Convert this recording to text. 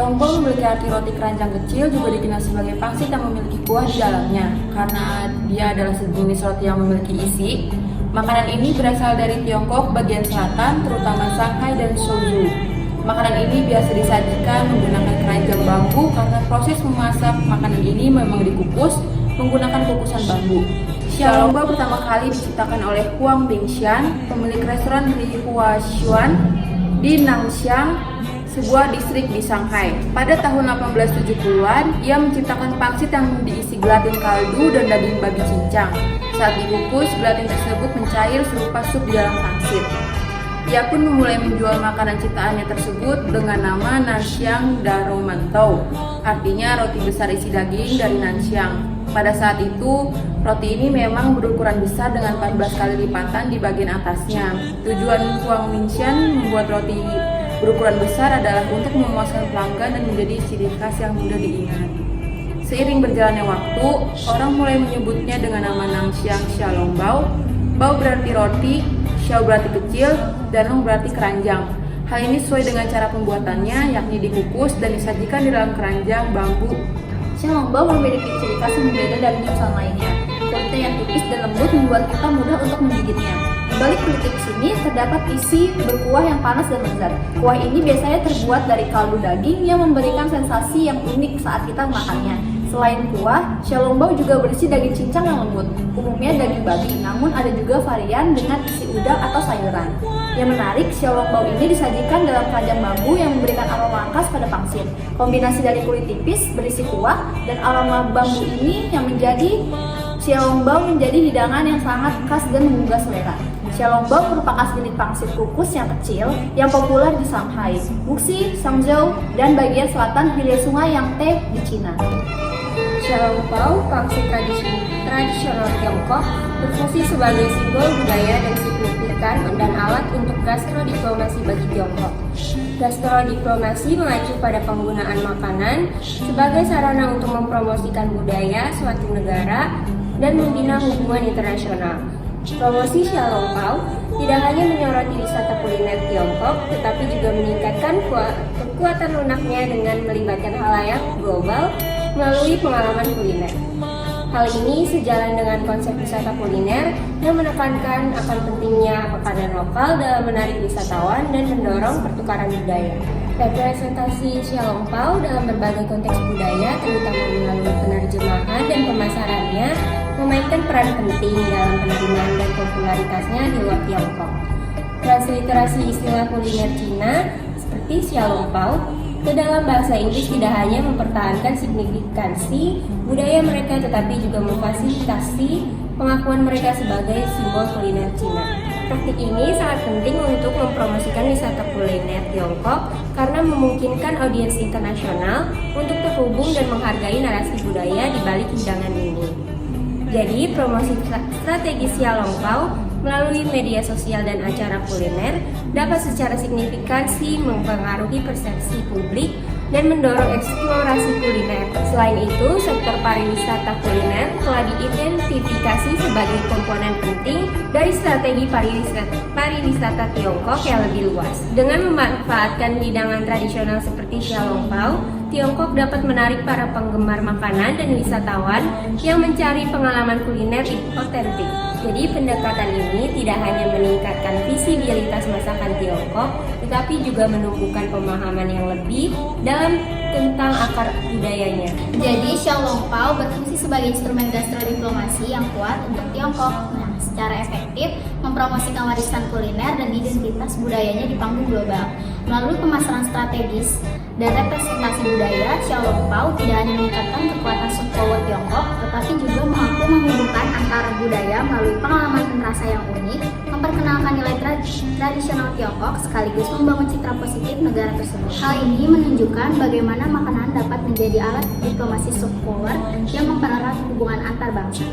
Xiaolongbao memiliki arti roti keranjang kecil, juga dikenal sebagai pangsit yang memiliki kuah di dalamnya. Karena dia adalah sejenis roti yang memiliki isi, makanan ini berasal dari Tiongkok bagian selatan, terutama Shanghai dan Suzhou. Makanan ini biasa disajikan menggunakan keranjang bambu karena proses memasak makanan ini memang dikukus menggunakan kukusan bambu. Xiaolongbao pertama kali diciptakan oleh Huang Bingxian, pemilik restoran di Huaxuan di Nangshan, sebuah distrik di Shanghai. Pada tahun 1870-an, ia menciptakan pangsit yang diisi gelatin kaldu dan daging babi cincang. Saat dikukus, gelatin tersebut mencair serupa sup di dalam pangsit. Ia pun memulai menjual makanan ciptaannya tersebut dengan nama Nanxiang Daromantau, artinya roti besar isi daging dari Nanxiang. Pada saat itu, roti ini memang berukuran besar dengan 14 kali lipatan di bagian atasnya. Tujuan Huang Bingxian membuat roti berukuran besar adalah untuk memuaskan pelanggan dan menjadi ciri khas yang mudah diingat. Seiring berjalannya waktu, orang mulai menyebutnya dengan nama Nanxiang Xiaolongbao. Bao berarti roti, xiao berarti kecil, dan long berarti keranjang. Hal ini sesuai dengan cara pembuatannya, yakni dikukus dan disajikan di dalam keranjang bambu. Xiaolongbao memiliki ciri khas yang berbeda dari dimsum lainnya. Kulitnya yang tipis dan lembut membuat kita mudah untuk menggigitnya. Di balik kulit tipis ini terdapat isi berkuah yang panas dan lezat. Kuah ini biasanya terbuat dari kaldu daging yang memberikan sensasi yang unik saat kita makannya. Selain kuah, Xiaolongbao juga berisi daging cincang yang lembut, umumnya daging babi, namun ada juga varian dengan isi udang atau sayuran. Yang menarik, Xiaolongbao ini disajikan dalam keranjang bambu yang memberikan aroma khas pada pangsit. Kombinasi dari kulit tipis berisi kuah dan aroma bambu ini yang menjadi Xiaolongbao menjadi hidangan yang sangat khas dan menggugah selera. Xiaolongbao merupakan sejenis pangsit kukus yang kecil yang populer di Shanghai, Wuxi, Hangzhou, dan bagian selatan hilir sungai Yangtze di Cina. Xiaolongbao, pangsit tradisional Tiongkok, berfungsi sebagai simbol budaya dan signifikan dan alat untuk gastrodiplomasi bagi Tiongkok. Gastrodiplomasi mengacu pada penggunaan makanan sebagai sarana untuk mempromosikan budaya suatu negara dan membina hubungan internasional. Promosi Xiaolongbao tidak hanya menyoroti wisata kuliner Tiongkok, tetapi juga meningkatkan kekuatan lunaknya dengan melibatkan halayak global melalui pengalaman kuliner. Hal ini sejalan dengan konsep wisata kuliner yang menekankan akan pentingnya makanan lokal dalam menarik wisatawan dan mendorong pertukaran budaya. Representasi Xiaolongbao dalam berbagai konteks budaya, terutama melalui penerjemahan dan pemasarannya, memainkan peran penting dalam penerimaan dan popularitasnya di luar Tiongkok. Transliterasi istilah kuliner Cina seperti Xiaolongbao ke dalam bahasa Inggris tidak hanya mempertahankan signifikansi budaya mereka, tetapi juga memfasilitasi pengakuan mereka sebagai simbol kuliner Cina. Praktik ini sangat penting untuk mempromosikan wisata kuliner Tiongkok karena memungkinkan audiens internasional untuk terhubung dan menghargai narasi budaya di balik hidangan ini. Jadi, promosi strategi Xiaolongbao melalui media sosial dan acara kuliner dapat secara signifikan mempengaruhi persepsi publik dan mendorong eksplorasi kuliner. Selain itu, sektor pariwisata kuliner telah diidentifikasi sebagai komponen penting dari strategi pariwisata Tiongkok yang lebih luas. Dengan memanfaatkan hidangan tradisional seperti Xiaolongbao, Tiongkok dapat menarik para penggemar makanan dan wisatawan yang mencari pengalaman kuliner otentik. Jadi pendekatan ini tidak hanya meningkatkan visibilitas masakan Tiongkok, tetapi juga menumbuhkan pemahaman yang lebih dalam tentang akar budayanya. Jadi Xiaolongbao berfungsi sebagai instrumen gastrodiplomasi yang kuat untuk Tiongkok. Secara efektif mempromosikan warisan kuliner dan identitas budayanya di panggung global. Melalui pemasaran strategis dan representasi budaya, Xiaolongbao tidak hanya meningkatkan kekuatan soft power Tiongkok, tetapi juga mampu menghubungkan antara budaya melalui pengalaman dan rasa yang unik, memperkenalkan nilai tradisional Tiongkok, sekaligus membangun citra positif negara tersebut. Hal ini menunjukkan bagaimana makanan dapat menjadi alat diplomasi soft power yang mempererat hubungan antar bangsa.